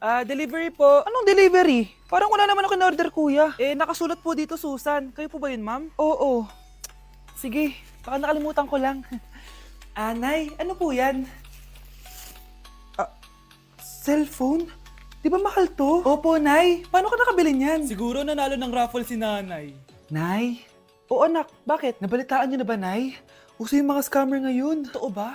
Delivery po. Anong delivery? Parang wala naman ako in-order, kuya. Nakasulat po dito, Susan. Kayo po ba yun, ma'am? Oo. Sige, baka nakalimutan ko lang. Nay, ano po yan? Cellphone? Di ba mahal to? Opo, Nay. Paano ka nakabili niyan? Siguro nanalo ng raffle si nanay. Nay? Oo, anak. Bakit? Nabalitaan niyo na ba, Nay? Uso yung mga scammer ngayon. Totoo ba?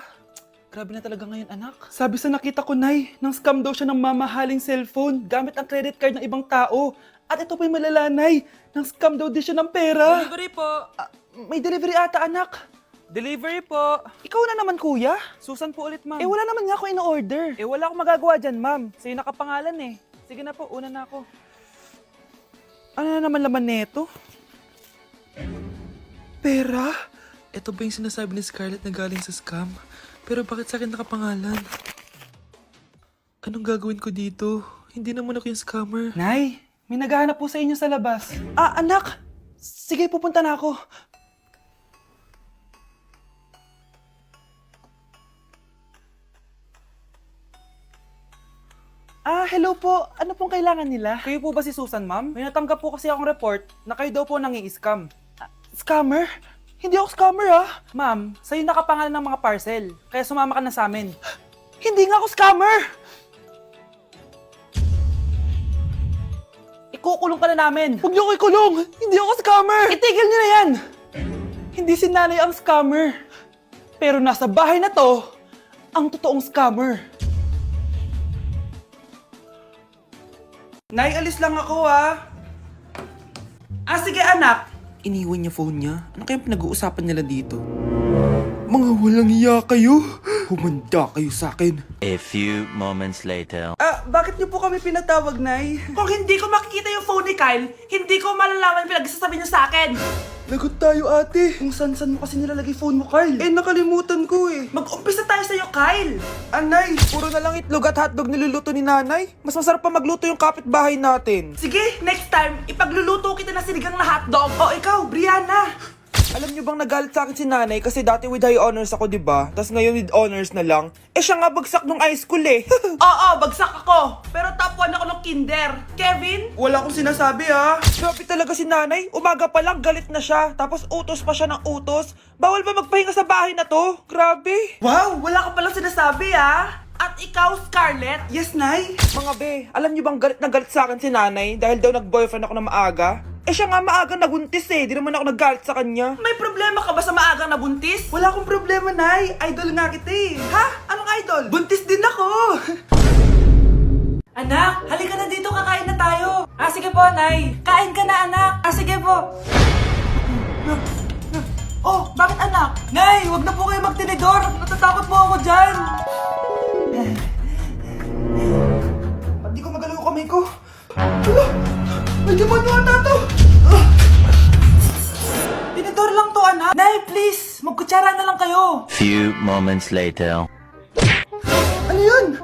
Grabe na talaga ngayon, anak. Sabi sa nakita ko, Nay, nang scam daw siya ng mamahaling cellphone gamit ang credit card ng ibang tao. At ito pa'y malala, Nay. Nang scam daw din siya ng pera. Delivery po. May delivery ata, anak. Delivery po. Ikaw na naman, kuya. Susan po ulit, ma'am. Wala naman nga ako in-order. Wala akong magagawa dyan, ma'am. Sa'yo nakapangalan eh. Sige na po, una na ako. Ano na naman laman neto? Pera? Ito ba yung sinasabi ni Scarlett na galing sa scam? Pero bakit sa akin nakapangalan? Anong gagawin ko dito? Hindi naman ako yung scammer. Nay, may naghahanap po sa inyo sa labas. Anak! Sige, pupunta na ako. Hello po. Ano pong kailangan nila? Kayo po ba si Susan, ma'am? May natanggap po kasi akong report na kayo daw po nangi-scam. Scammer? Hindi ako scammer, Ma'am, sa'yo nakapangalan ng mga parcel. Kaya sumama ka na sa amin. Hindi nga ako scammer! Ikukulong ka na namin. Huwag niyo ko ikulong! Hindi ako scammer! Itigil niyo na yan! Hindi si nanay ang scammer. Pero nasa bahay na to, ang totoong scammer. Nay, alis lang ako sige anak. Iniwan niya phone niya? Ano kayang pinag-uusapan nila dito? Mga walang iya kayo! Humanda kayo sa akin! A few moments later. Bakit niyo po kami pinatawag, Nay? Kung hindi ko makikita yung phone ni Kyle, hindi ko malalaman pinagsasabi niyo sa akin. Lagot tayo, ate! Kung san-san mo kasi nilalagay phone mo, Carl? Nakalimutan ko eh. Mag-umpisa tayo sa'yo, Kyle. Anay, puro na lang itlog at hotdog niluluto ni nanay. Mas masarap pa magluto yung kapitbahay natin. Sige, next time, ipagluluto kita na sinigang na hotdog. O ikaw, Brianna. Alam niyo bang nagalit sa akin si nanay kasi dati with high honors ako, di ba? Tapos ngayon with honors na lang. Siya nga bagsak nung high school eh. Oo, bagsak ako. Pero top 1 ako ng kinder. Kevin? Wala akong sinasabi Grabe talaga si nanay. Umaga pa lang galit na siya. Tapos utos pa siya ng utos. Bawal ba magpahinga sa bahay na to? Grabe. Wow, wala ka palang sinasabi At ikaw, Scarlett? Yes, Nay. Mga be, alam niyo bang galit na galit sa akin si nanay dahil daw nag-boyfriend ako na maaga? Siya nga maagang nabuntis Di naman ako naggalit sa kanya. May problema ka ba sa maagang nabuntis? Wala akong problema, Nay. Idol nga kita Ha? Anong idol? Buntis din ako. Anak, halika na dito, kakain na tayo. Sige po, Nay. Kain ka na, anak. Sige po. Oh, bakit anak? Nay, wag na po kayo magtinidor. Natatakot po ako dyan. Hindi ko magalaw yung kamay ko. Hala, may demonyo ata to. Tinidor lang to, anak. Nay, please, magkutsara na lang kayo. Few moments later. Ano yun?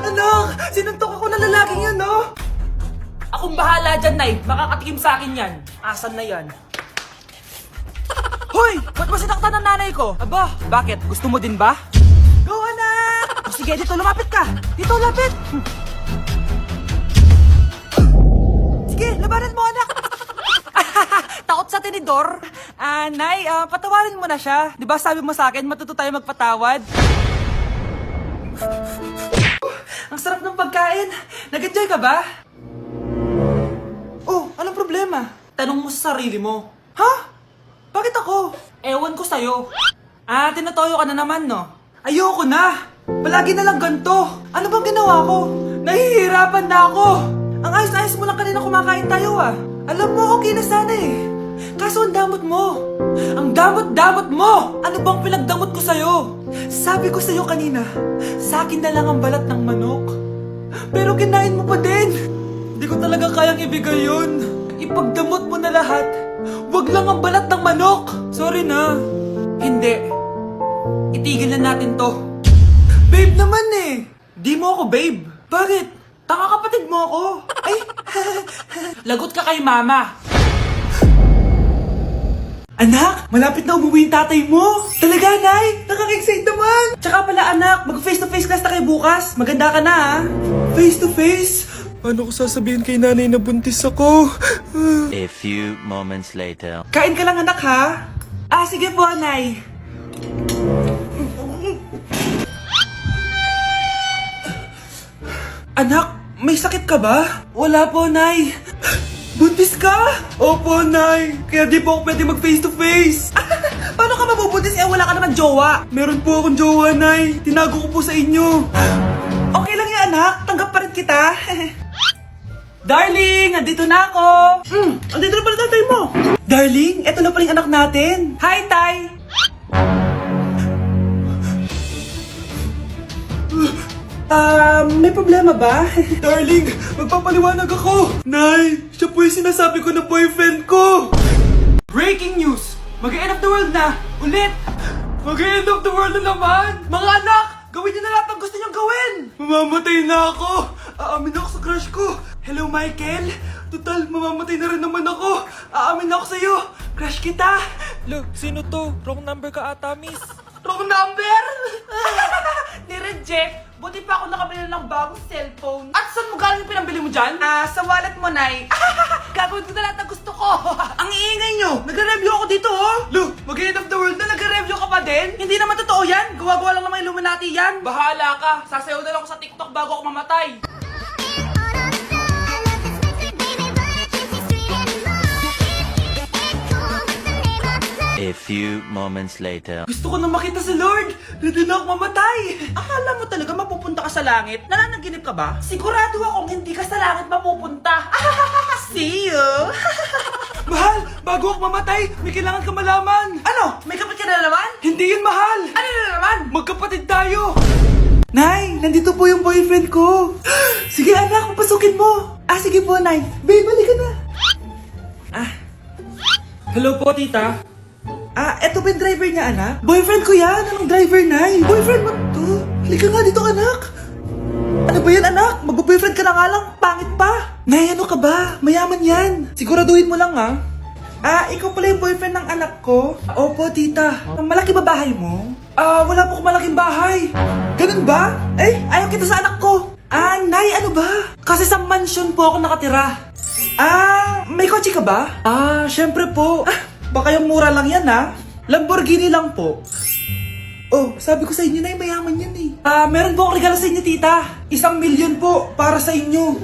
Anak, sinuntok ako ng lalaking yun, no? Akong bahala dyan, Nay. Makakatikim sa akin yan. Asan na yan? Hoy! Ba't mo sinaktan ng nanay ko? Aba, bakit? Gusto mo din ba? Go, anak! Sige, dito, lumapit ka! Dito, lapit! Sige, labanan mo, anak! Takot sa tinidor? Nay, patawarin mo na siya. Di ba sabi mo sa akin, matuto tayo magpatawad? Ang sarap ng pagkain. Nag-enjoy ka ba? Oh, anong problema? Tanong mo sa sarili mo. Ha? Bakit ako? Ewan ko sa'yo. Tinatoyo ka na naman, no? Ayoko na! Palagi na lang ganito. Ano bang ginawa ko? Nahihirapan na ako. Ang ayos-ayos mo lang kanina kumakain tayo, Alam mo, okay na sana eh. Kaso ang damot mo. Ang damot-damot mo! Ano bang pinagdamot ko sa'yo? Sabi ko sa'yo kanina, sa akin na lang ang balat ng manok. Pero kinain mo pa din. Hindi ko talaga kayang ibigay yun. Ipagdamot mo na lahat. Wag lang ang balat ng manok. Sorry na. Hindi. Itigil na natin to. Babe naman eh. Di mo ako babe. Bakit? Tanga kapatid mo ako. Ay, lagot ka kay mama. Anak, malapit na umuwi yung tatay mo. Talaga, Nay? Nakaka-excite naman. Tsaka pala, anak, mag-face-to-face class na kayo bukas. Maganda ka na, ha? Face-to-face? Paano ko sasabihin kay nanay na buntis ako? A few moments later. Kain ka lang, anak, ha? Ah, sige po, Nay. Anak, may sakit ka ba? Wala po, Nay. Buntis ka? Opo, Nay. Kaya di po ako pwede mag face-to-face. Paano ka mabubuntis eh wala ka naman jowa? Meron po akong jowa, Nay. Tinago ko po sa inyo. Okay lang yan, anak. Tanggap pa rin kita. Darling, nandito na ako. Andito na pala tatay mo. Darling, eto na pala yung anak natin. Hi, Tay. May problema ba? Darling, magpapaliwanag ako. Nay, siya po yung sinasabi ko na boyfriend ko. Breaking news! Mag-end of the world na! Ulit! Mag-end of the world na naman! Mga anak! Gawin niyo na lahat ng gusto niyong gawin! Mamamatay na ako! Aamin ako sa crush ko! Hello, Michael! Total, mamamatay na rin naman ako! Aamin ako sa'yo! Crush kita! Look, sino to? Wrong number ka ata, miss. Wrong number! Ni-reject! Buti pa ako nakabili ng bagong cellphone. At saan mo galing yung pinambili mo dyan? Sa wallet mo, Nay. Gagawin ko na lahat ng gusto ko. Ang iingay nyo! Nagre-review ako dito, oh! Lu, mag-end of the world na nagre-review ka pa din? Hindi naman totoo yan! Gawa-gawa lang naman Illuminati yan! Bahala ka! Sasayaw na lang ako sa TikTok bago ako mamatay! A few moments later. Gusto ko na makita si Lord! Ready na ako mamatay! Akala mo talaga mapupunta ka sa langit? Nananaginip ka ba? Sigurado akong hindi ka sa langit mapupunta! See you! Mahal! Bago ako mamatay, may kailangan ka malaman! Ano? May kapit ka na naman? Hindi yun, mahal! Ano na naman? Magkapatid tayo! Nay, nandito po yung boyfriend ko! Sige anak, papasukin mo! Sige po, Nay. Babe, balik ka na! Hello po, tita. Eto ba yung driver niya, anak? Boyfriend ko yan! Anong driver, Nay? Boyfriend mo to? Halika nga dito, anak! Ano ba yan, anak? Magbo-boyfriend ka na nga lang, pangit pa! Nay, ano ka ba? Mayaman yan! Siguraduhin mo lang, ha? Ikaw pala yung boyfriend ng anak ko? Opo, tita. Malaki ba bahay mo? Wala po akong malaking bahay. Ganun ba? Ayaw kita sa anak ko. Nay, ano ba? Kasi sa mansion po ako nakatira. May kotse ka ba? Syempre po. Baka yung mura lang yan, ha? Lamborghini lang po. Oh, sabi ko sa inyo na mayaman yan eh. Meron po akong regalo sa inyo, tita. 1 milyon po para sa inyo.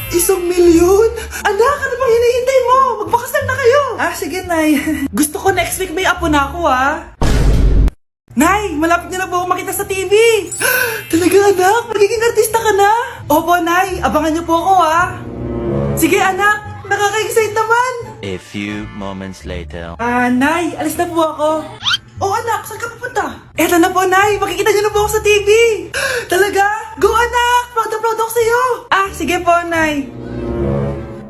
1 milyon? Anak, ano bang hinihintay mo? Magpakasal na kayo. Sige, Nay. Gusto ko next week may apo na ako, ha? Nay, malapit na po ako makita sa TV. Talaga, anak? Magiging artista ka na? Opo, Nay. Abangan niyo po ako, ha? Sige, anak. Nakaka-excite naman. A few moments later. Nay, alis na po ako. Oh, anak, saan ka pupunta? Eto na po, Nay. Makikita niyo na po ako sa TV. Talaga? Go, anak. Proud na proud ako sa'yo. Sige po, Nay.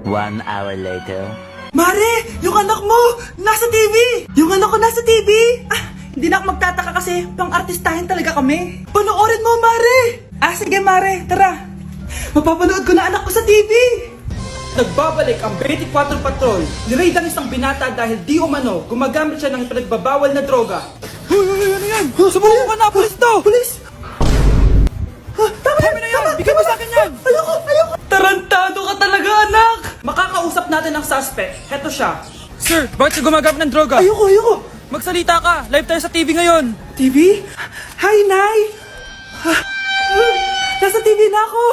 1 hour later. Mare, yung anak mo, nasa TV. Yung anak ko nasa TV. Hindi na ako magtataka kasi pang-artistahin talaga kami. Panoorin mo, Mare. Sige, Mare. Tara. Mapapanood ko na anak ko sa TV. Nagbabalik ang 24 Patrol. Niraid ang isang binata dahil di umano gumagamit siya ng pinagbabawal na droga. Hoy, ano yan? Sumuko ka na, pulis to! Pulis! Tama na yan! Bigay mo sa akin yan! Ayoko! Tarantado ka talaga, anak! Makakausap natin ang suspect. Heto siya. Sir, bakit ka gumagamit ng droga? Ayoko! Magsalita ka! Live tayo sa TV ngayon! TV? Hi, Nay! Nasa TV na ako!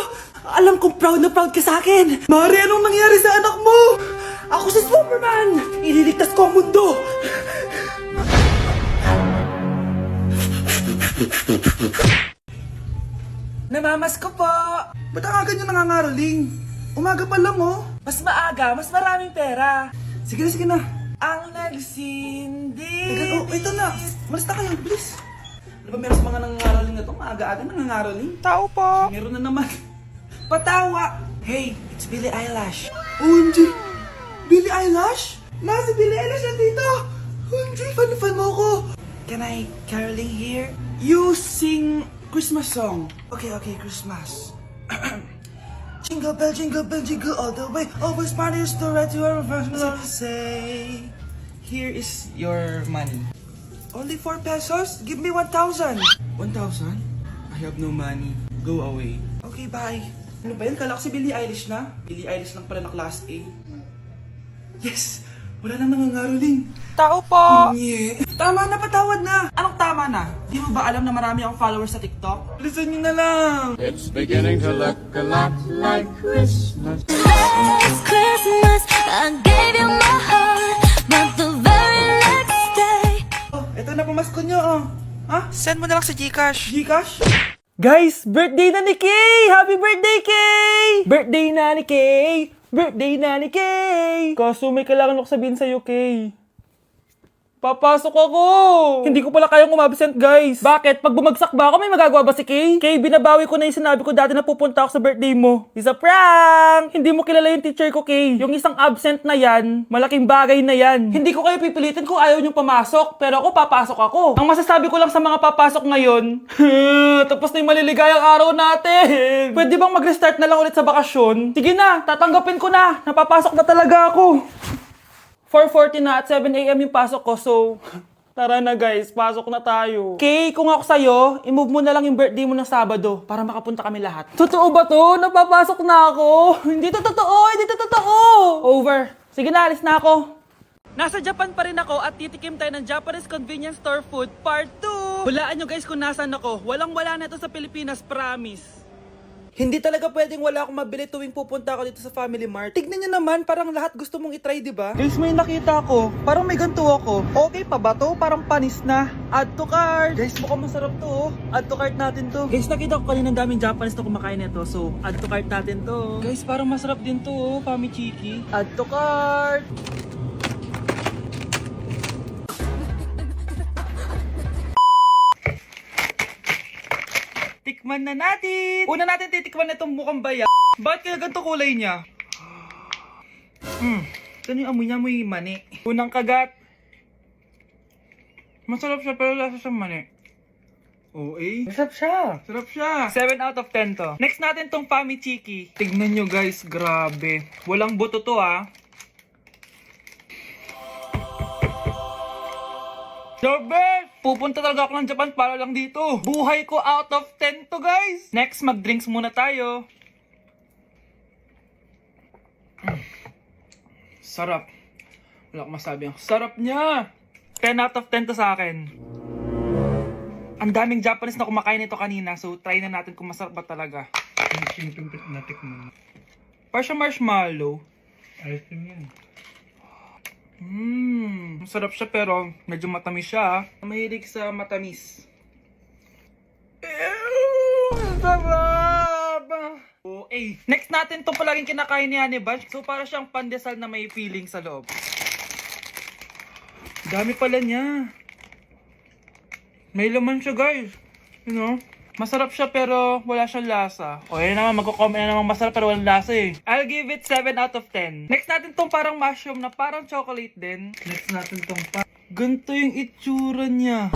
Alam kong proud na proud ka sa akin! Mare, anong nangyari sa anak mo? Ako si Superman! Ililigtas ko ang mundo! Namamas ko po! Ba't ang aga niyo nangangaroling? Umaga pa lang, oh! Mas maaga, mas maraming pera! Sige na! Ang nagsindi! Ito na! Malis na kayo, bilis! Ano ba meron sa mga nangangaroling na to? Maaga-aga nangangaroling? Tao po! Meron na naman. Patawa! Hey, it's Billie Eilish. OMG! Billie Eilish? Nasa Billie Eilish na dito! OMG, fan mo ko! Can I caroling here? You sing Christmas song. Okay, Christmas. Jingle bell, jingle all the way. Always party is the right to our first love say. Here is your money. Only 4 pesos? Give me 1,000. 1,000? I have no money. Go away. Okay, bye. Ano ba yan? Kala ko si Billie Eilish na. Billie Eilish lang pala na class A. Yes! Wala nang nangangaroling. Tao po! Yeah. Tama na, patawad na! Anong tama na? Di mo ba alam na marami akong followers sa TikTok? Listen nyo na lang. It's beginning to look a lot like Christmas. Last Christmas, I gave you my heart, but the very next day. Oh, eto na pamasko nyo, oh. Ha? Send mo na lang sa Gcash. Gcash? Guys, birthday na ni Kay! Happy birthday, Kay! Birthday na ni Kay! Birthday na ni Kay! Kaso may kailangan ako sabihin sa'yo, Kay. Papasok ako! Hindi ko pala kayang umabsent, guys. Bakit? Pag bumagsak ba ako, may magagawa ba si Kay? Kay, binabawi ko na yung sinabi ko dati na pupunta ako sa birthday mo. It's a prank! Hindi mo kilala yung teacher ko, Kay. Yung isang absent na yan, malaking bagay na yan. Hindi ko kayo pipilitin kung ayaw niyong pumasok, pero ako papasok ako. Ang masasabi ko lang sa mga papasok ngayon, tapos na yung maliligayang araw natin. Pwede bang mag-restart na lang ulit sa bakasyon? Sige na, tatanggapin ko na. Napapasok na talaga ako. 4:40 na at 7 a.m. yung pasok ko, so tara na guys, pasok na tayo. Kay, kung ako sa'yo, i-move mo na lang yung birthday mo ng Sabado para makapunta kami lahat. Totoo ba to? Napapasok na ako? Hindi to totoo, hindi to totoo. Over. Sige na, alis na ako. Nasa Japan pa rin ako at titikim tayo ng Japanese convenience store food part 2. Hulaan nyo guys kung nasan ako. Walang-wala na ito sa Pilipinas, promise. Hindi talaga pwedeng wala akong mabili tuwing pupunta ako dito sa Family Mart. Tignan nyo naman, parang lahat gusto mong itry, di ba? Guys, may nakita ko. Parang may ganito ako. Okay pa ba to? Parang panis na. Add to cart. Guys, mukhang masarap to. Oh. Add to cart natin to. Guys, nakita ko kanina daming Japanese na kumakain nito. So, add to cart natin to. Guys, parang masarap din to. Oh. Pamichiki. Add to cart. Tikman na natin! Una natin titikman na itong mukhang baya. Bakit kaya ganito kulay niya? Ito yung amoy niya, amoy mani. Unang kagat. Masarap siya pero lasa sa mani. Oo eh. Masarap siya. Sarap siya. 7 out of 10 to. Next natin tong Pamichiki. Tignan nyo guys, grabe. Walang buto to ah. The best! Pupunta talaga ako ng Japan para lang dito. Buhay ko out of 10 to guys. Next, mag-drinks muna tayo. Sarap. Wala akong masabi. Ang sarap niya. 10 out of 10 to sa akin. Ang daming Japanese na kumakain nito kanina. So, try na natin kung masarap ba talaga. Parang marshmallow. Ice cream yan. Masarap siya pero medyo matamis siya. Mahilig sa matamis. Sarap! Okay. Next natin itong palaging kinakain ni Honey Bunch. So para siyang pandesal na may feeling sa loob. Dami pala niya. May laman siya guys. You know? Masarap siya pero wala siyang lasa. O yun naman, magko-comment na naman masarap pero walang lasa eh. I'll give it 7 out of 10. Next natin tong parang mushroom na parang chocolate din. Next natin tong ganito yung itsura niya.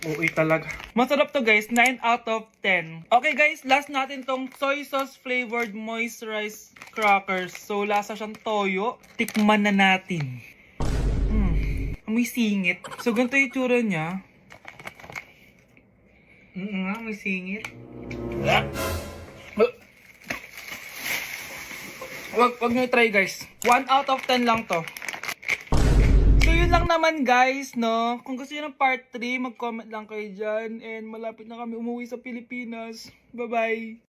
Okay talaga. Masarap to guys, 9 out of 10. Okay guys, last natin tong soy sauce flavored moisturized crackers. So lasa siyang toyo. Tikman na natin. Amoy singit. So ganito yung itsura niya. May singit. Wag nyo try guys. 1 out of 10 lang to. So yun lang naman guys, no? Kung gusto nyo ng part 3, mag-comment lang kayo dyan. And malapit na kami umuwi sa Pilipinas. Bye-bye!